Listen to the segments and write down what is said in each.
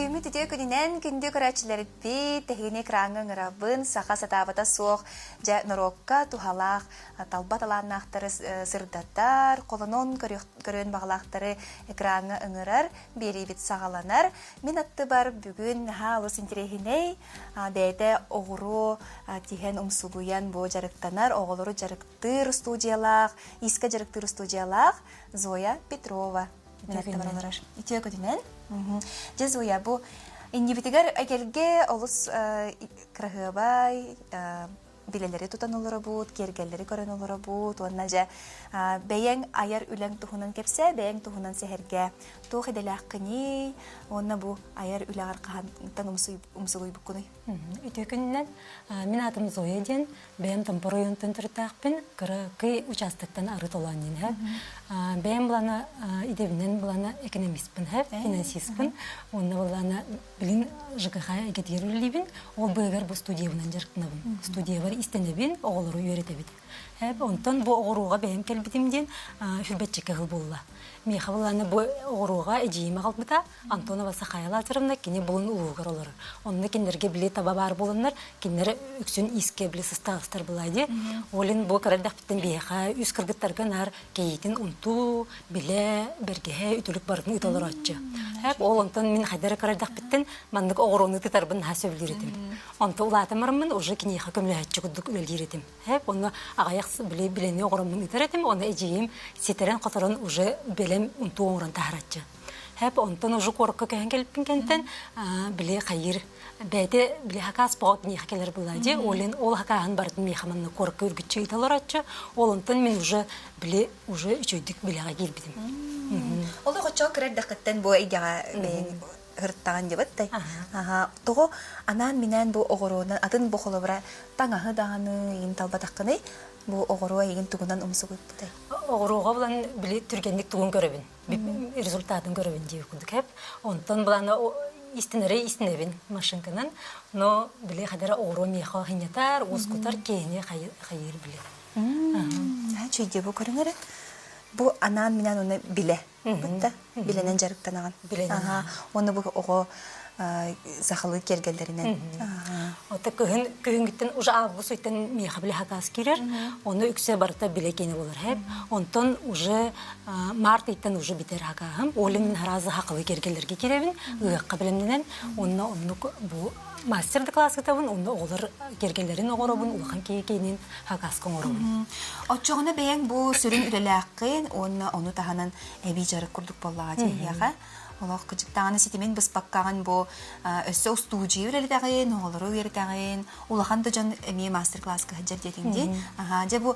Үміт үтеу күнінен күнді көрәтшілері бей тәхіне краңын ұрабын сақа сатабата соқ жа нұрокка тухалақ талбат аланнақтары сырдаттар, қолынон көрін бағалақтары экраны ұңырар, бері бет сағаланар. Мен атты бар бүгін ғалыс интерехіней бәйді оғыру тиген ұмсулуян бұл жарықтанар, оғылыру жарықтыр студиялақ, иска жарықтыр студиялақ Зоя Петрова. Итеу көдінен. Жезуя бу индивидигар агерге олус крахыбай билелери тутан олора бут, кергелleri көрөн олора бут, онна жа бәйәң аяр үләң тухунан кепсе, бәйәң тухунан сәһәргә тух иделәккени, онна бу аяр үләгәр кахантан умсуй букуны. Үтөкүннән мин атым Зоя ден, бәйәм тампоройын тентертәкпин, кыры участоктан ары толанын һә. Бәйәм булана идебинен булана экономистпин һә, финансистпин. Онна булана билин ЖКХ гетерлибин, ол бәгәр бу студиянан жарктынабын. Студия бар истенебин, оғылыру үйретебит. Онтан бу оғыруға бәйім кәлбетімден хүрбетчеке ғыл болла. Меха боланы бу оғыруға әжейіме қалбыта, Антонова Сақайла атырымна кені бұлын ұлығыр олар. Онны кендерге біле таба бар болынлар, кендері үксін иске біле сыстағыстар болайды. Олын бу қарадақ біттен бейха үз кіргіттарға нар кейтін ұнту, біле, бергеhe үтілік бардың ұталар атчы. Ол онтан мен қайдары қарадақ біттен мандық оғыруыны тұтарбын хасы білдеретім. Онты ұлатымарымын уже кенеха көмілі әтчі күдік өлелдеретім. Оны ағаяқ білені оғырамын үтеретім, оны әжейім сетерен қатырын уже белем ұнту оңыран тахаратчы. Онтан уже қорыққа кәйін келіппін кәнттен біле қайыр. Бәйді біле хақас бағып не хакелер болады. Ол хақағын бардың мейхаманны қорыққа үргітші еталар атчы. Олынтан мен уже біле үшөйдік білеға келбедім. Олы қочау кірер дақыттен бұл әйдеға hırttan dibat. Togo anan minen bu oğurunan adın bu kolobra tangahı dağını yin talbataqqını bu oğuruğa yin tuğundan umsuğup butay. Oğuruğa bulan bile türgenlik tuğun görevin. Rezultatın görevin diye kuduk hep. Ondan bulan istinebin maşınkanan no bile kadar oğuruğa miyağa hinyatar, oskutar keyine hayır bile. Çünkü bu körünere bu anan minen onu bile. Bilenen jarıktan ağan. Onu bu oğu zahalı kergellerinen. Ota köyün gitten uca avgu soytan miyağa bile hakas girer. Onu ükse barıta bile kene olur hep. Ondan uca mart itten uca biter hakağım. Olimin harazı haqılı kergellerge kerevin. Iğaqqa bilemdenen. Onu bu master'da klas kitabın, onu oğlar gergelerin oğurabın, ulağın keykenin hakaskın oğurabın. Oçoğuna beyen bu sürün ürelaqın, onu tahanan evi jarık kurduk bollağa diyağa. Olaq küçüktağını sitimin biz bakkağın bu össe o studiyo ürelitağın, oğları üyeritağın, ulağın da can emiye master klas kıhıcar dedimdi. Bu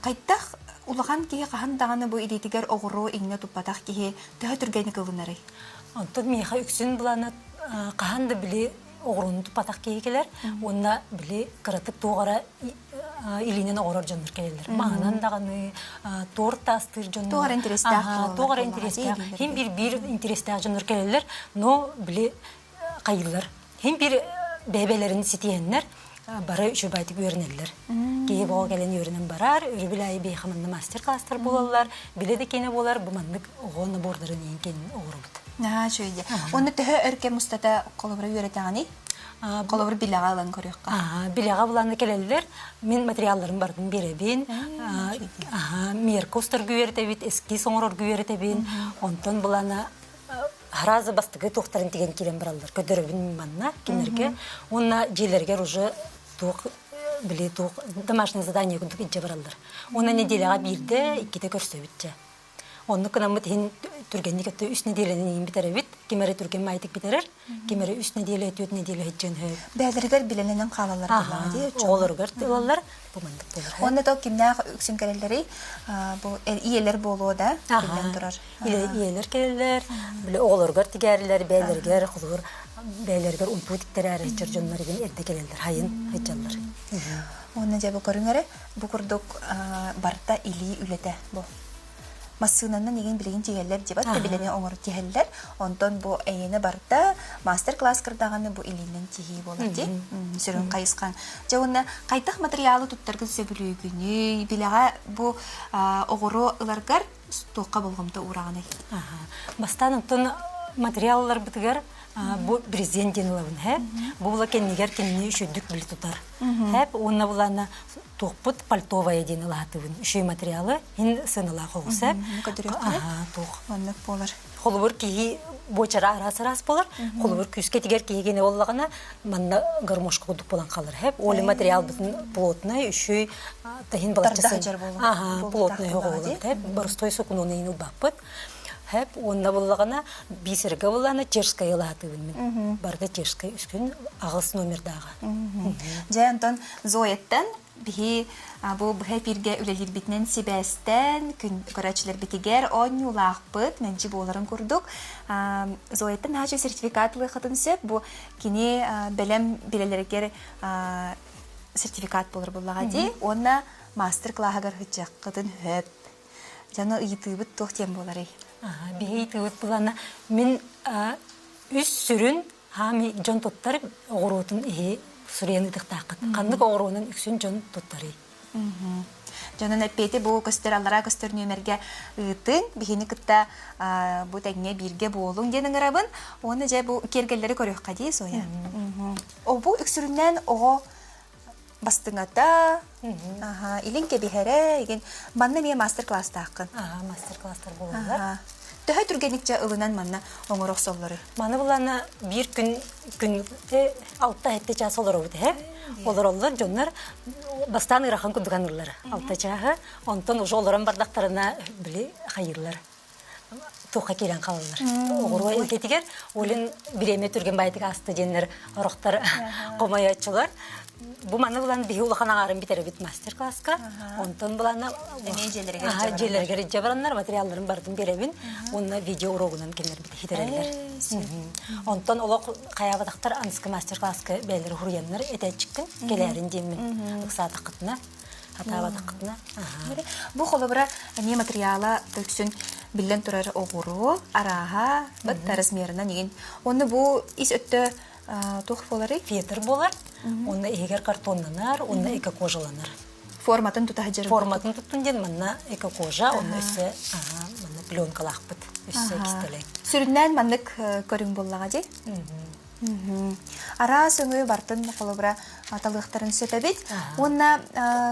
qayttaq ulağın keye qahan dağını bu iletigar oğuru iğne tupataq keye daha türgeni kılınarı. Ondan miyağa üksün bulanat qahan da bile oğrunu pataq keykeler, onda bile kıratıp tuğara ilinen oğrar canır keyler. Mağanan dağını, tuğar tastır canır. Tuğar interestağ. Tuğar interestağ. Hem bir interestağ canır keyler, no bile kayırlar. Hem bir bebelerin sitiyenler, bara üçü baytık öğrenirler. Keye boğa gelen öğrenen barar, örü bilayi beyxamanlı master klaslar bulallar, bile de kene bolar, bu mandık oğanı bordarın yenkenin oğrabıdı. Şöyle. Onu daha örke mustata kolobra öğreteni. Kolobra bilağa alan koruyorqa. Bilağa bulanı keleliler. Men materiallarım bardım birebin. Merkostar güveretebit, eski soğurur güveretebin. Ondan bulanı harazı bastığı tohtarın tegen kiren barallar. Ködörübün manna kimlerge. Ona jelerger уже bile toq домашнее задание күндік итже баралдар. Ona nedelyağa birde, ikide körsöbitçe. Onu kınamıt hin türgenlik ötü üst nedelenin biterebit. Kimere türgen maytık biterer. Kimere üst nedele ötü nedele hecen höy. Bədərlər bilənən qalalar qaladı diye. Oğulurgar diyorlar. Bu mandık diyorlar. Onda da kimler üksün kerelleri bu iyeler bolu da bilən durar. İyeler kerellər. Böyle oğulurgar tigerler, beylerger, xulur. Beylerger untu dikterer hecer jonlar igen erde kerellər. Hayın hecerlər. Onda cevap görünere bu kurduk barta ili ülete bu. Masınanın egen bilgin tigeller dibat da bilene oңор tigeller. Ondan bu eyene barta master class kırdağını bu ilinin tihi boladi. Sürün qayısqan. Jawna qaytaq materialı tuttargı söbülügünü bilağa bu oğuru ılargar toqa bolğamda urağını. Bastan ondan materiallar bitigar бу президент денилавын хэп. Бу була кеннигер кенни үшөдүк били тутар. Хэп онна булана тохпут пальтовая денилатыбын. Үшөй материалы ин сынала холсап. Ага, тох. Оннук болар. Холбур ки бочара арас болар. Холбур күскө тигер кийгене боллагана манна гармошко кудук болан калыр хэп. Оли материал бүтүн плотный үшөй тахин балачасы. Ага, плотный болар хэп. Барстой сокунуны ин убаппыт. Хэп онна боллагана бисерге болана чешская латыбын. Барда чешская үскүн агыс номердагы. Жай Антон Зояттан бихи бу бирге үлелер битнен сибәстән күн көрәчләр битигәр он юлакпыт менчи боларын күрдүк. Зояттан хәҗә сертификатлы хатын сөп бу кини белем билеләргә сертификат булыр буллага ди. Онна мастер классагар хыҗак кытын хөп. Жана ыйтыбыт тохтем болары. Бихи тыбыт булана мен үс сүрүн хами жон тоттар огоротун ихи сүрені тақтақыт. Қандық оғыруының үксін жон тұттары. Жонын әппеті бұл көстер аллара көстер нөмерге ұйтын, бігені күтті бұл тәңе бірге болуң денің ұрабын, оны жай бұл кергелері көрек қадей соя. О бұл үксірінен оғы бастыңата, илін кебихәрі, манны мен мастер-класс тақын. Мастер-класстар болуылар. Төһә түргенікче ылынан манна оңырық соллары. Маны бұланы бір күн алтта әтті час олар өді, олар олар жонлар бастан ұрақын күндіған ұрлар. Алтта чағы, онтын ұжы оларын бардақтарына білі қайырлар. Тоққа келен қалылар. Оғыруа елкетігер, олын біреме түрген байтық асты денлер ұрықтар қомай айтшылар. Бу маны булан бихи улахана арын битер бит мастер-класска. Онтон булана желерге жабараннар материалларын бардым беребин. Онна видео урогунан келер бит хитерелер. Онтон олок каябадактар анскы мастер-класска белер хурьяннар этечкин келерин деймин. Ыксаты кытына, хатабады кытына. Бу холобра не материала төксүн билен турар огуру, араха, бат размерина деген. Онны бу ис өттө тух болары фетр болар. Онна егер картоннанар, онна эко-кожаланар. Форматын тута хаджар. Форматын туттун ден манна эко-кожа, онна үсі манна пленкалақпыт, үсі кистелек. Сүріннен маннык көрің боллаға де? Ара сөңі бартын қолыбыра аталықтарын сөпәбет. Онна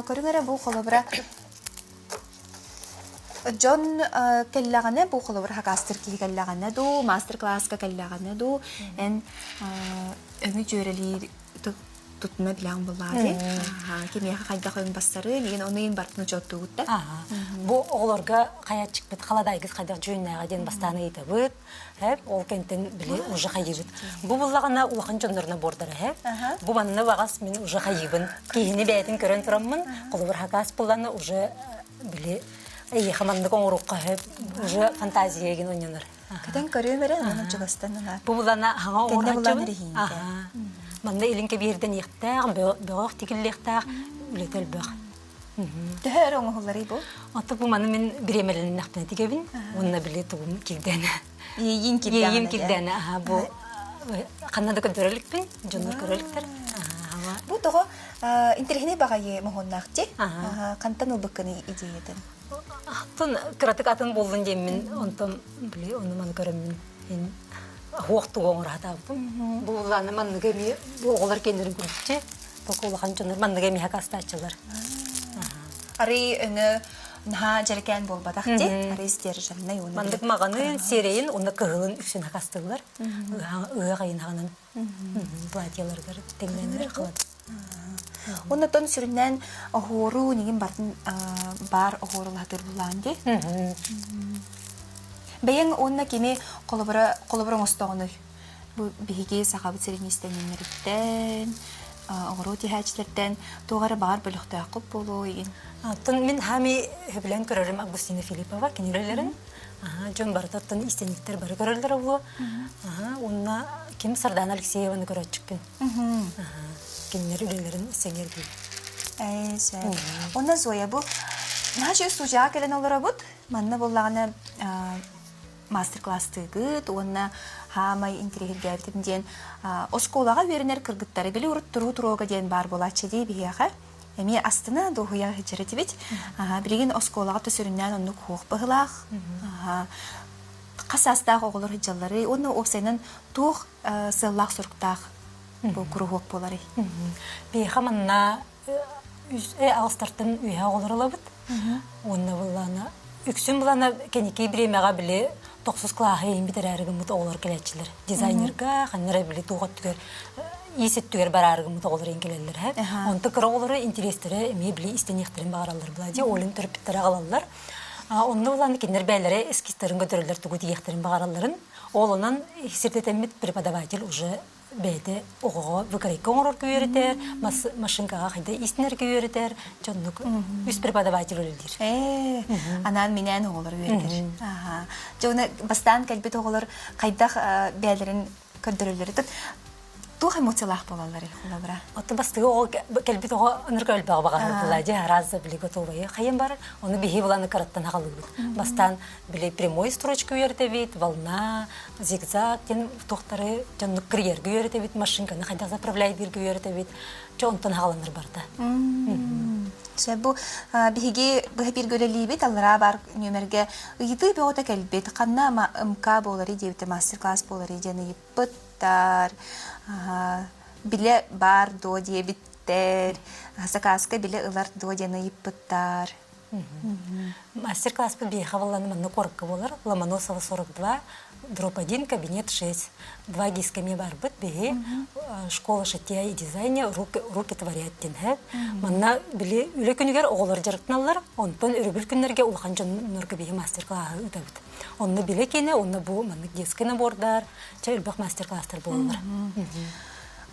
көріңері бұл қолыбыра Джон келлағаны бұл қолыбыр хакастыр кейі келлағаны ду, мастер-класска келлағаны ду, ән өңі жөрелер тұтына біләң болады. Кемеға қайда қойын бастары, деген оны ең бартыны жотты ұтты. Бұл оғыларға қаят шықпет, қаладайғыз қайдақ жойынайға ден бастаны еті бұд, ол кенттен біле ұжы қайыбыд. Бұл бұлағына ұлақын жондарына бордары, бұл банына бағас мен ұжы қайыбын. Кейіні бәйтін көрін тұрамын, қолыбыр хакас бұланы ұжы біле хамандық оңырыққа уже фантазия еген ойнаныр. Кәден көрі бәрі, оны жұғастанына. Бұл бұлана аңа оңырақчабын. Манда елінке берден еқтәғ, бөғақ текіллектәғ, үлетел бөғ. Төхөр оңы ғылары бұл? Оты бұл маны мен біремелінің нақпына тегебін, онына біле тұғым келдені. Ейін келдені. Бұл қаннады көдөрелікпен, жоныр көреліктер. Бұл тұғы интерхіне бағайы мұғыннақ қантан ұлбыққыны идеядан? Тон кратык атын болдun демин, онтон били оны ман көрөмүн. Хокту оңор атабым. Бул аны манныга ми оголар кендерин күрүчү. Токолган жонор манныга ми хакастачылар. Ари өңө наха жеркен болбадакти. Ари стер жанна юны. Мандык маганы серейин, оны кыгылын үксүн хакастылар. Ыга кайнаганын. Платьяларга теңленер кылат. Оннотон сүрүннен оғору неген бартын бар оғорулатыр бұланды. Бәйін онна кеме қолыбырың ұстағыны бейге сақабыт сәрінестен емеріттен, оғыру тихәчілерден тоғары бағар бөліқті ақып болу еген. Мен хами хөбілен көрерім Августина Филиппова кенерелерін. Жон бардаттан истенліктер бары көрелер олу. Онна кем Сардан Алексееваны көрәтчікпен. Кеннер үлелерін сеңер бейді. Онна Зоя бұл, нашы студияға келен олар бұд, манна болағына мастер-класс тыгыт, онна хамай интерьерге әбітімден осколаға верінер кіргіттары білі ұрыт тұру-тұруға ден бар болатшы дей бейяға. Әме астына доғыя хеджереті бет. Білеген осколаға түсіріннен онны қоқ бұғылақ. Қасастақ оғылыр хыджалары, оны опсайнан тух сыллақ сұрықтақ бұл күріғық болары. Бейха манна ағыстартын үйе оғылыр бұд. Оны бұланы, үксін бұланы кенекей біремеға біле 9 клағы ең бітір әрігін бұд оғылыр келетчілер. Дизайнерға қаныры біле туғат түгер, есет түгер бар әрігін бұд оғылыр ең келелер. Онты кір оғылыры интерестері әме біле істенектерін бағаралар бұлади, олын түріпіттері қалалар. Онны бұланы кендер бәлері эскистерін көтірілер түгі дегектерін бағараларын. Олынан сертетемет преподаватель уже бәді оғыға выкарайка оңырыр күйеретер, машинкаға қайда истінер күйеретер, жонлық үс преподаватель өлілдер. Анан менен оғылыр күйеретер. Жоны бастан кәлбет оғылыр қайдақ бәлерін көрдірілері. Тух эмоциялах болалары холабра. Отты бастығы оғы кәлбет оғы үніргі өлбағы бағары бұлады, разы білі готовайы. Қайын бар, оны бейі бұланы қараттан ағалы бұд. Бастан білі прямой строчка үйертевет, волна, зигзаг, кен тоқтары жонны кірергі үйертевет, машинканы қайда заправляй біргі үйертевет, жонтан ағаланыр барда. Бұл бейге бір көрелі бет, алыра бар нөмерге ұйды беота кәлбет, қанна ұмқа болары дейбіті, мастер-класс болары дейіні еппіттар, биле бар до диебиттер, сакаска биле ылар до дияны еппіттар. Мастер-класс бұл бейха боланы манны корыққа болар, Ломоносова 42, дроп 1, кабинет 6. 2 гисками бар бұд бейі, школа шатия и дизайне руки творят денхе. Манна біле үлі күнігер оғылар жарықтыналар, онтан үрібіл күнлерге ұлған жонларға бейі мастер-классы ұтабыд. Онны біле кені, онны бұл манны гисканы бордар, чай үлбақ мастер-класстар болалар.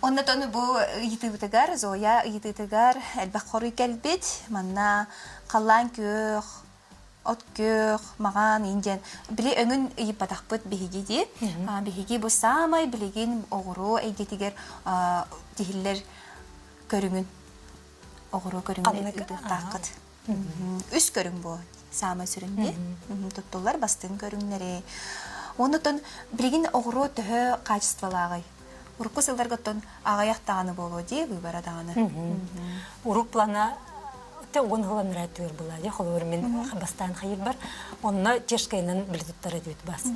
Онна тоны бұл ұйытығытығар, зоя ұйытығытығар әлбәқ қоры кәлбет, манна қалан көк, от көк, маған инден. Біле өңін ұйып батақпыт бейге де. Бейге бұл самай білеген оғыру әйдетігер дегілер көріңін. Оғыру көріңін ұйытықтақыт. Үс көрің бұл самай сүрінде. Тұттылар бастың көріңнері. Оны тон білеген оғыру түхі қачествалағай. Урукку сылдаргаттан ағаяқтағаны болу де, бұйбарадағаны. Урук плана те он ғылан рәттігер болады, қолуыр мен бастан қайыр бар. Онына тешкайынан білі тұттар әдебет бас.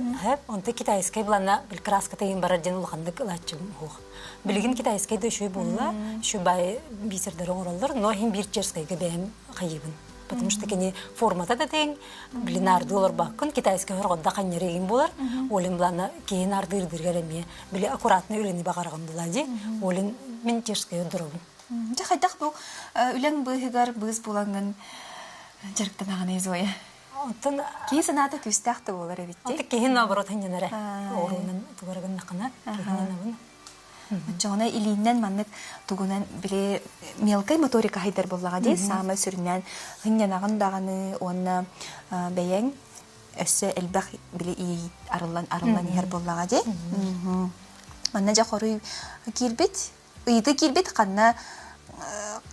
Онты китайскай плана біл краска тайын барар ден ұлғандық ұлатчым ғуқ. Білген китайскайды үші болула, үші бай бейсердері оңыралыр, но хем бір тешкайға бәйім қайыбын. Потому что кені формата да тең, білін арды олар бақын, китайскай ғырғадда қаннереген болар, олын бұланы кейін арды үрдіргер әме, білі аккуратны өлені бағарған болады, олын мен тешкай өдірігін. Қайдақ бұл үлен бұғығар бұз болаңын жарықтан ағаны езойы? Кейін санаты күстәқті болар әбетте? Кейін наоборот ханненері, оғырынан тұғырығын нақына, кейін нағын. Жоғына илейінен маннық тұғынан біле мелкай моторика хайдар болаға дей, самай сүрінен ғыннен ағындағаны, оны бәйен өсі әлбәқ біле ей арылан егер болаға дей. Манна жа қоры келбет, ұйды келбет қанна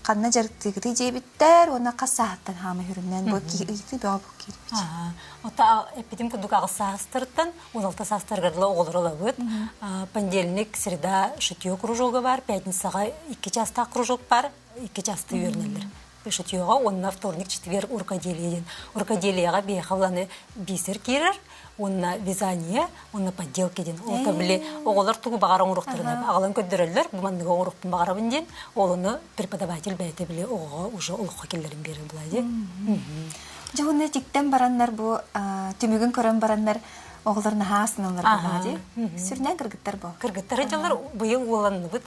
жарықтығыды дейбіттер, оны қасағаттан хамы хүрінен бұл ұйды бәу бұл келбет. Ота эпидем күндік ағысы астырттан, 16 астырғырлы оғылырылы өт. Понедельник, среда, шытье кружоғы бар, пятницаға 2 часта кружок бар, 2 часты үйернелер. Шытьеға, онына вторник, четверг уркоделиеден. Уркоделияға бейхавланы бейсер керір, онына вязание, онына подделкеден. Олта біле оғылар тұғы бағарың ұрықтырына. Ағалан көддірілдер, бұмандығы ұрықтың бағарабын ден, олыны преподаватель бәйті біле оғыға уже ұлыққа келдерін берін бұлайды. Жоғына тиктен бараннар бұл, түмігін көрін бараннар оғыларына хасыналар болады. Сүрінен кіргіттар бұл? Кіргіттар әділер бұйыл оланны бұд.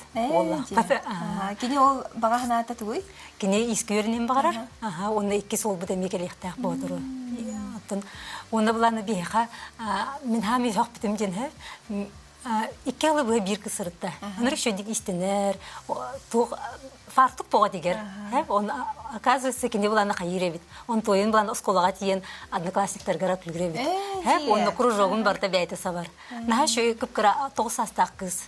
Кені ол баға ханаты тұғый? Кені ескі өрінен бағарар. Оны 2 сол бұд әмекелектәк бұдыру. Оны бұланы бейха, мен хами жоқ бітім ден 2 алы бұй бір кісырытта. Оныр шөндік істенер, фартық боға дегер. Оказывается, кенде бұланы қайыр әбет. Он тойын бұланы ұсқолаға тиен одноклассниктарға түлгір әбет. Оны кружогын барда бәйті сабар. Наға шөй күпкіра 9 састақ қыз.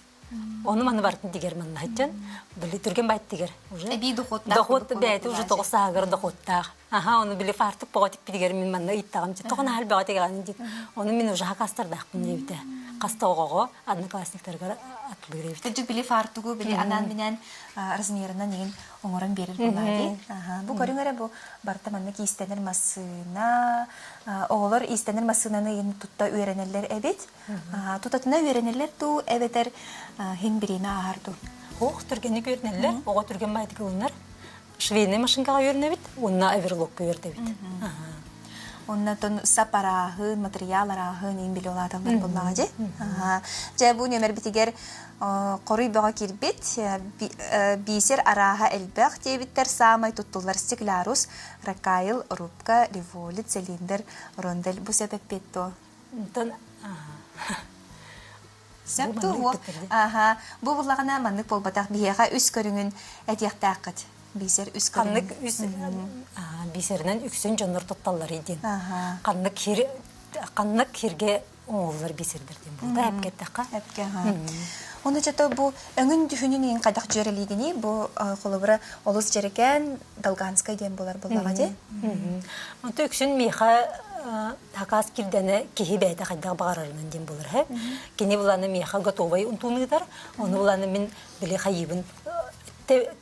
Оны маны бартын дегер манна хатчан. Білі түрген байт дегер. Әбей дұқоттақ. Дұқотты бәйті уже 9 сағыр дұқоттақ. Оны білі фартық боға тек бедегер мен манна иттағым. Тоғын әл бәға тегер. Оны мен уже хақастардақпын дебді. Кастогого одноклассниктарга атлырып. Тэжик били фартугу били анан менен размерынан деген оңорон берир булады. Бу көрүңөрө бу барта маннык истенер массына, оголор истенер массынаны ин тутта үйренелер эбит. Тутатына үйренелер ту эбетер хин бирине ахарду. Ох, түргенни көрнелер, ого түрген майты кылынар. Швейный машинкага үйренебит, онна оверлокка үйренебит. Оннан сапарахын, материаларахын ин били оладылар буллага же. Же бу нөмер битигер корый бага кирбит, бисер араха элбах дебиттер самай туттулар стеклярус, ракайл, рубка, револит, цилиндр, рондель. Бу себеп бетто. Сәпту бу. Бу буллагана маннык болбатак бияга үс көрүңүн этияктакыт. Бисер үс Каннык үс бисернен үксүн жоннор тотталлар идин. Каннык хирге оңоллар бисердер ден булда эпкеттакка. Эпке. Оны жата бу өңүн түһүнүн ин кадак жөрелигини бу холобра олус жерекен Долганская ден болар буллага же. Онта үксүн миха такас кирдене кихи бәйті қайдағы бағарарынан ден болар. Кені бұланы миха готовай ұнтуыныдар, оны бұланы мен біле қайыбын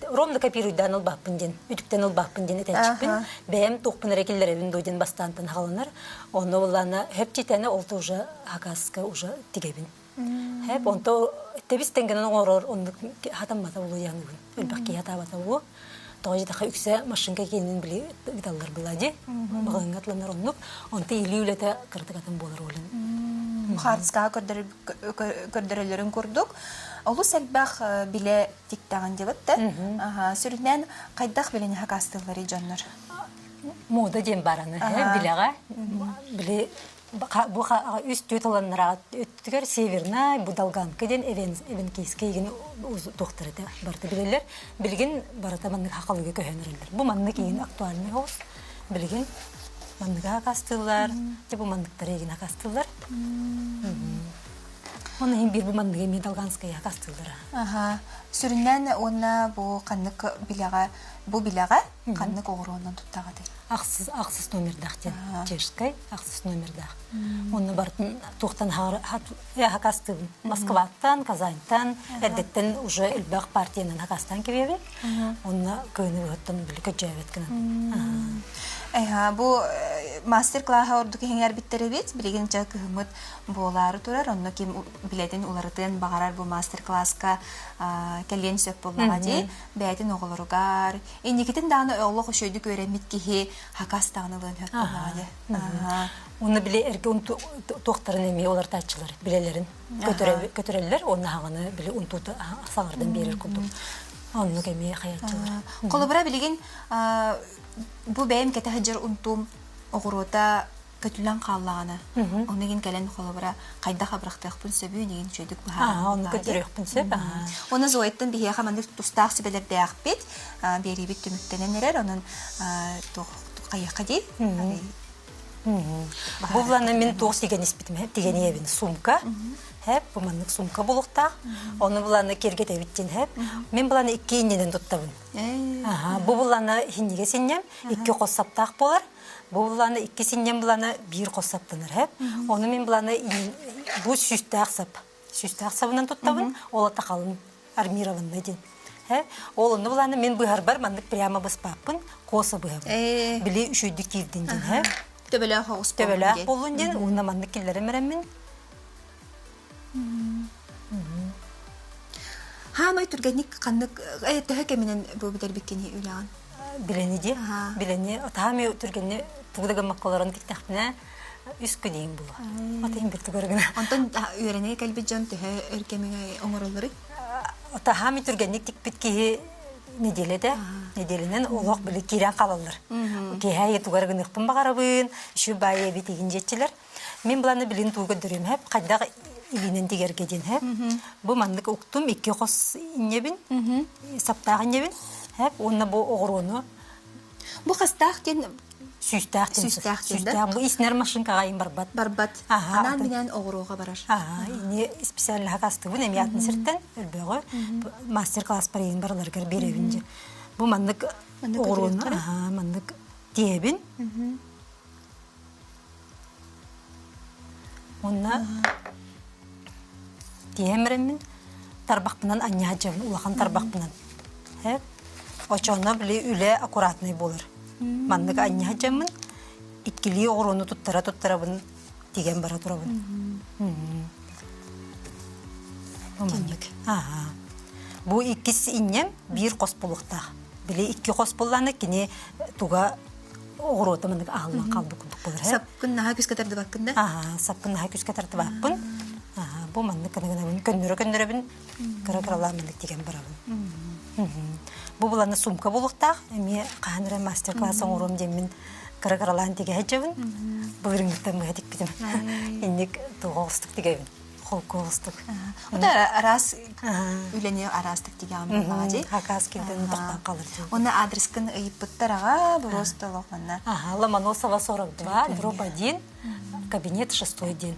ровно копируйдан ұлбақпын ден, үтіктен ұлбақпын ден етәчіппін, бәйім тоқпын әрекелерін дойден бастантын қалынар, оны бұланы хөп жетені олты ұжа хакаска ұжа тегебін. Хөп, онта тебіс тәнгенін оңырыр, оны хатаммата болу яңығын, өлбақки хатабата болу. Тоғыз жетақа үксе машинка кейінен біле ғиталар бұлади, бағын ғатланар онлық, онты елі өлеті қыртығатын болар олын. Мұхарцқа көрдірілерін көрдік. Олу сәлбәқ біле тиктаған делетті. Сүрінен қайдақ білені хақастылары жонлар? Мода дем бараны, білеға. Біле bu üst tüytalanlara öttüger Severna bu Dolganka den even kiske egen doktor da barda bileler bilgin barata manнык haqalıga köhönürler. Bu manнык egen aktualny hos bilgin manныга kastıllar, bu manныктар egen kastıllar. Onu hem bir bu manныга mi Dolganskaya kastıllar. Süründen ona bu kanlık bilaga bu bilaga kanlık oğruğundan tuttağıdı. Ақсыз номердақ ден, Чешскай, ақсыз номердақ. Оны бартын тоқтан хақастығын. Москваттан, Казаньтан, әдеттен уже үлбақ партиянан хақастан кебебін. Оны көйіні өттін білі көджәветкінін. Bu master-класса ордук хеңер биттери бит, билеген жа кыһымыт болары турар, онно ким билетин уларытын багарар бу мастер-класска келген сөп болмага ди, бәйтин оголоругар. Эндикитин даны оглох өшөйдүк өремит кихи хакастагынылын хөп болмага ди. Оны биле эрге тоқтарын эми олар тачылар, билелерин көтөрөлөр, оны хагыны биле унтуты саңардан берер кулдук. Onu kemiye hayatçılar. Kolabora bilgin bu beyim kete hacer untum oğurota kötülen kallağına. Onu gin gelen kolabora kayda kabraktık pun sebü digin çöydük bu ha. Onu götürüyor pun sebü. Onu zoyettin bihiye kamandık tustaq sibeler dəyaq bit. Beri bit tümüktenen neler onun kayaka di. Bu bulanı men toğuz degen ispitim hep degen evin sumka. Hep bu manlık sumka buluqta. Onu bulanı kerget evitten hep. Men bulanı iki inneden tuttavın. Bu bulanı hinnige sinnem, iki qossaptaq bolar. Bu bulanı iki sinnem bulanı bir qossaptanır hep. Onu men bulanı bu süstaq sap. Süstaq sabından tuttavın. Ola taqalın armiravanna den. Hep. Onu bulanı men bıhar bar manlık prямо baspapın. Qosa bıhar. Bile üşüydü kirden den hep. Töbelaq hoğuz bolun. Töbelaq bolun den. Onda manlık kellere meremin. Hamay turgenik kanlık ayette keminen bu bider bikkeni ülan. Bileni di. Bileni tamı turgeni tuğdaga makkaların tiktahpına üst güdeyim bu. Atayım bir tuğargına. Ondan öğreneye kalbi can tehe erkemine oңorolları. Tamı turgenik tikbitki nedelede. Nedelenen olaq bile kiran qalallar. Ki hayat tuğargını qpın bağarabın. Şu baye bitigin jetçiler. Men bulanı bilin tuğga dürüm hep. Qaddağı ilinen digergeden hep. Bu manlık oktum iki qos innebin. Saptağ innebin. Hep onna bu oğrunu. Bu qastaq den Süstaq den. Süstaq bu isner maşinkaga in barbat. Barbat. Anan bilen oğruğa barar. Ne spesial haqastı bu nemiyatın sirtten ölböğü. Master class barayın baralargar berevince. Bu manlık oğrunu. Manlık diyebin. тиемремин тарбакпынан аньяжам улахан тарбакпынан. Хеп. Очонна били үле аккуратный болар. Маннык аньяжамын иккили огорону туттара тиген бара турабын. Бу иккис иннем бир коспулукта. Били икки коспулланы кини туга огорота мындык ааллан калды кудук болар. Сапкын наха күскө тарды баккында? Сапкын наха күскө тарды бакпын. Бу мындык кынагынабын көннөрөбүн кыра-кыралар мындык тиген барабын. Бу буланы сумка булуктак, эми кааныра мастер-класс оңорум демин кыра-кыралан тиге хажабын. Бу бириңден мыгадик битим. Инник тугостук тигебин. Холкостук. Ота арас үйлене арастык тиген багажы. Хакас келден токтан калыр. Оны адрескын ыйыппыттарага просто лохманна. Ломоносова 42, дробь 1, кабинет 6 ден.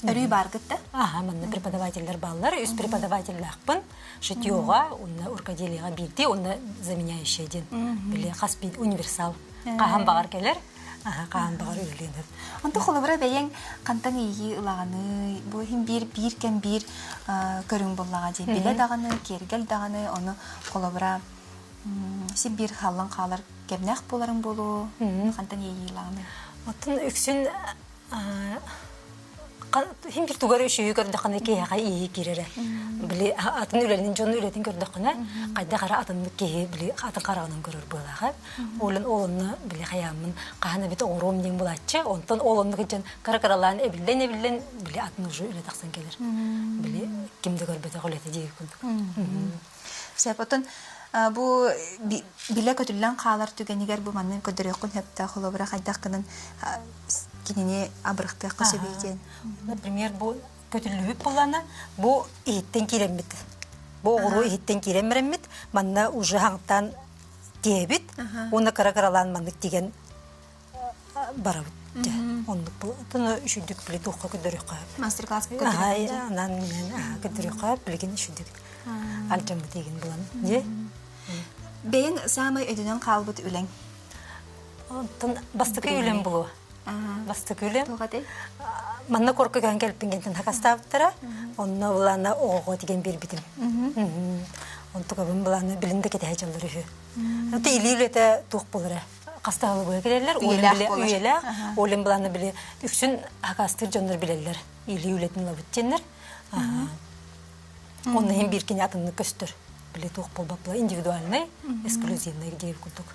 Өрүй баргытта? Манна преподавательлер баллар, үз преподавательлахпын, шитьёга, онна уркоделияга бирди, онна заменяющий ден. Биле хаспид универсал. Кахан багар келер, кахан багар үйленер. Онто холобра бәйен кантан ии ылаганы, бу хим бир кен бир көрүң боллага же. Биле даганы, кергел даганы, оны холобра си бир халлан калар кемнах боларын болу, кантан ии ылаганы. Отын үксүн хим бир тугары үшүйі көрдіқаны кейіға ии керері. Білі атын үлелінің жоны үлетін көрдіқаны, қайда қара атынды кейі білі атын қарағынан көрір болағы. Олынны білі қаямын қағаны біті оңыром ден болатшы, онтан олынны күтен қара-қараларын әбілден білі атын ұжы үлет ақсан келер. Білі кімді көрбеті құлеті дейі күндік. Сәп, отын bu bile kötülen қалар түгенігер bu маннын көдірек күн хепті қолыбыра қайдақ кінің кинене абырықты қысыбейден. Например, bu kötülüğü bulana bu ihitten kiremit. Bu oğru ihitten kiremit. Manna ucu hangtan diyebit. Ona kara-karalan manlık digen barabit. Onluk bu. Tını üşüdük bile doğru ködürük qayıp. Masterclass kötülük. Anan men ködürük qayıp bilgin üşüdük. Alcamı degen bulan. Ne? Beyin samay ödünen kalbıt ülen. Bastıkı ülen bu. Bastıkı ülen. Tuğadı? Manna korkugan gelpingenten hakastavtara. Onna bulana oğu degen bir bitim. Ontuğa ben bulana bilinde kete heyecanları. Öte iliyülete tuğ bulara. Kastavı boya gelirler. Üyeler. Olen bulana bile üksün hakastır canlar bilirler. İliyületin labıtçenler. Onun hem bir kine atını göster. Bile tuğ bulbapla individualnay, ekskluzivnay diye kurduk.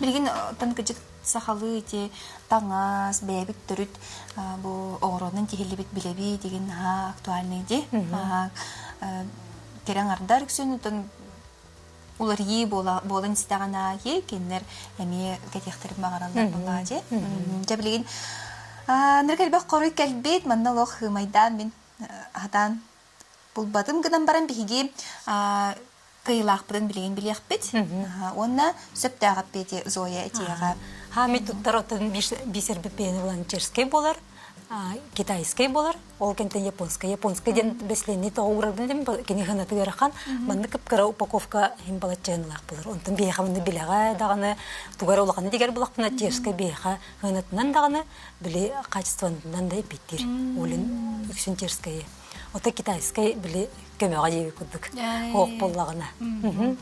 Bilgin tanıkıcı sahalı ite tağaz, beyabit törüt bu oğronun tehillibit bilebi degen aktualnaydı. Keren ardar üksün ular iyi bolan istağana ye kenler emi ketextirim mağaralar buladı. Bilgin nırgal bak koruy kelbet manna loğ maydan bin hatan bulbadım gıdan baran bihigi kıyılaqpıdan bilgin biliyaqpet. Onna söptağap beti zoya etiyağa. Hamid tuttarotan biser bepeni olan çerskey bolar, kitayskey bolar, ol kenten yaponskay. Yaponskayden besleni toğurabdan dem kini hınatı garakan, mandı kıpkara upakovka himbalatçanılaq bolar. Ondan biyaqa mandı bilağa dağını, tugara olaqanı diger bulaqpına çerskey biyaqa hınatından dağını, bili kaçıstvanından da epettir. Olin üksün çerskayı. Ota kitayskay bili kömeğe diye kurduk. Hoq bollağına.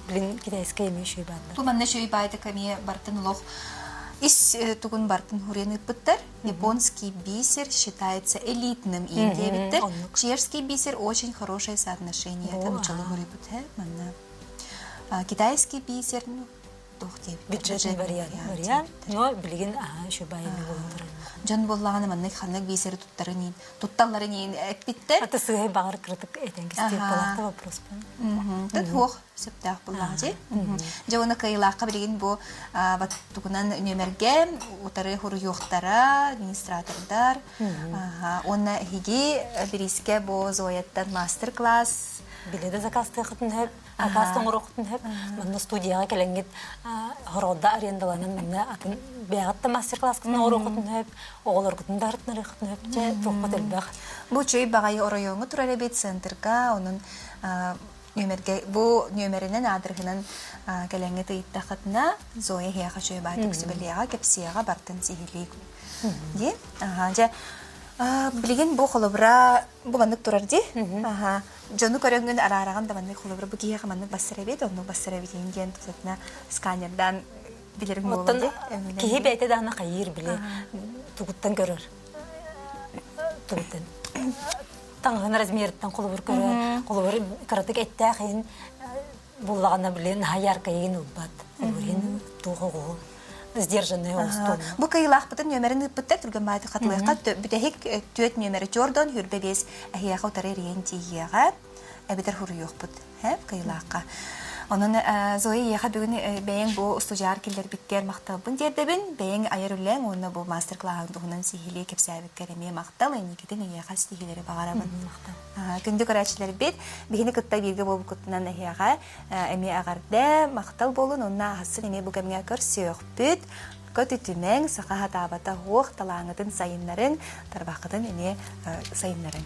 Bilin kitayskay mi şöy bağlı. Bu manna şöy bağlı kamiye bartın loğ. Из тугун бартын хуренный пыттар. Японский бисер считается элитным индиевиттер. Чешский бисер очень хорошее соотношение. Это начало хурепыт. Китайский бисер, ну, бюджетный вариант, но билген şu bayını bulundur. Can bollağını manna xannak бисер туттарын, тутталларын экпиттер. Ата сыгай багыр кырдык этенки степ болакта вопрос бу. Тат хох септах боллағжы. Жауына кайылаққа білген бұл тугунан нөмерге утары хуру yoқтара, администратордар. Онна хиги біріске бұл зояттан мастер-класс. Биледе закастı қытын хөп, акастың ұры қытын хөп. Мұнны студияға келенгет ғырғылда арендаланын мұнны атын бәғатта мастер-класс қытын ұры қытын хөп, оғылыр қытын дарытнары қытын хөп, же тоқпат әлбәқ. Бұл чөй бағайы орайоңы тұрары бет центрға, оның бұл нөмерінен адырғынан келеңі тыйытта қытына зоя хияға чөй байды күсі білеға кепсияға бартын сихилей. Билигин бу холобра бу маннык турарди. Ага. Жону көрөнгөн арараган да маннык холобра бу кие маннык бассырабет, онну бассырабет инген тусатна сканердан билерим Оттон болду. киһи бәйте дана кайыр биле тугуттан көрөр. Тугуттан. Таңгын размерттан колобур көрөр. Колобур каратык эттәхин буллагана биле наяр кайын убат. Колобурин тугого сдержанный остон. Бу кыйлах бутын нөмерин бутта турган байды хатлыйка бүтәһик төт нөмере Jordan хүрбебес ахияга утары рентиега әбитер хуруйук бут. Хәп кыйлакка. Onun Zoe yaha bugün beyin bu stüdyer killer bitter maktabın derdebin beyin ayarılan onu bu master class'ın onun sihirli kepsabik kereme maktal ini gidin yaha sihirleri bağarabın. Gündük araçları bit bihini kıtta bilgi bu kutnan yaha emi agarda maktal bolun onna hasıl emi bu kemge körsüyor bit kötütümen sağa hatabata hoq talağıdın sayınların tarbaqıdın emi sayınların.